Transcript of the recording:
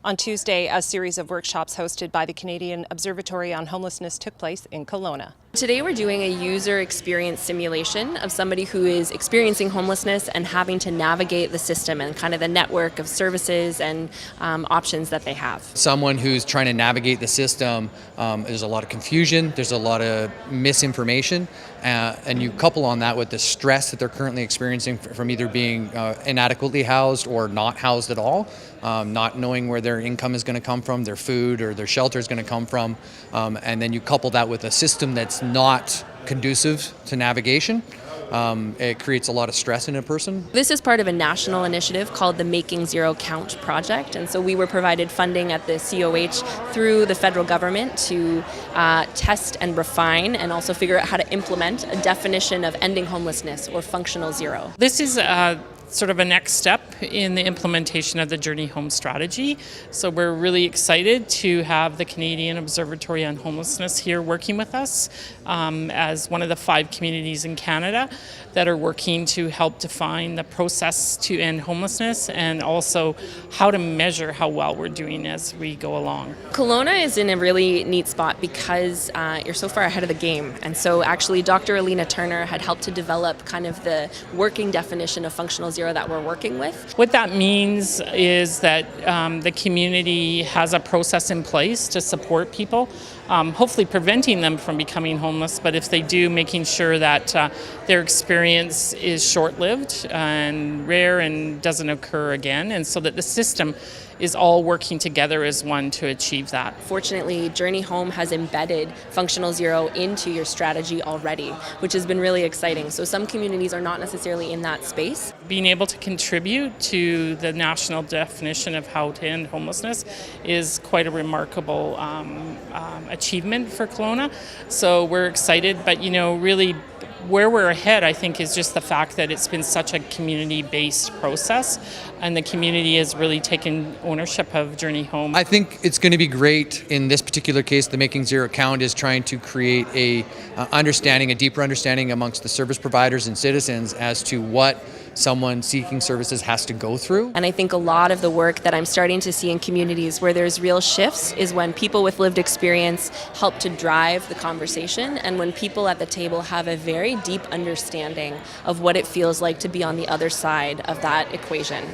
On Tuesday, a series of workshops hosted by the Canadian Observatory on Homelessness took place in Kelowna. Today we're doing a user experience simulation of somebody who is experiencing homelessness and having to navigate the system and kind of the network of services and options that they have. Someone who's trying to navigate the system, there's a lot of confusion, there's a lot of misinformation, and you couple on that with the stress that they're currently experiencing from either being inadequately housed or not housed at all, not knowing where their income is going to come from, their food or their shelter is going to come from, and then you couple that with a system that's not conducive to navigation. It creates a lot of stress in a person. This is part of a national initiative called the Making Zero Count project, and so we were provided funding at the COH through the federal government to test and refine and also figure out how to implement a definition of ending homelessness or functional zero. This is sort of a next step in the implementation of the Journey Home strategy. So we're really excited to have the Canadian Observatory on Homelessness here working with us as one of the 5 communities in Canada that are working to help define the process to end homelessness and also how to measure how well we're doing as we go along. Kelowna is in a really neat spot because you're so far ahead of the game, and so actually Dr. Alina Turner had helped to develop kind of the working definition of functional zero that we're working with. What that means is that the community has a process in place to support people, hopefully preventing them from becoming homeless, but if they do, making sure that their experience is short-lived and rare and doesn't occur again, and so that the system is all working together as one to achieve that. Fortunately, Journey Home has embedded functional zero into your strategy already, which has been really exciting. So some communities are not necessarily in that space. Being able to contribute to the national definition of how to end homelessness is quite a remarkable achievement for Kelowna. So we're excited, but really where we're ahead, I think, is just the fact that it's been such a community-based process and the community has really taken ownership of Journey Home. I think it's going to be great in this particular case. The Making Zero Count is trying to create a deeper understanding amongst the service providers and citizens as to what someone seeking services has to go through. And I think a lot of the work that I'm starting to see in communities where there's real shifts is when people with lived experience help to drive the conversation, and when people at the table have a very deep understanding of what it feels like to be on the other side of that equation.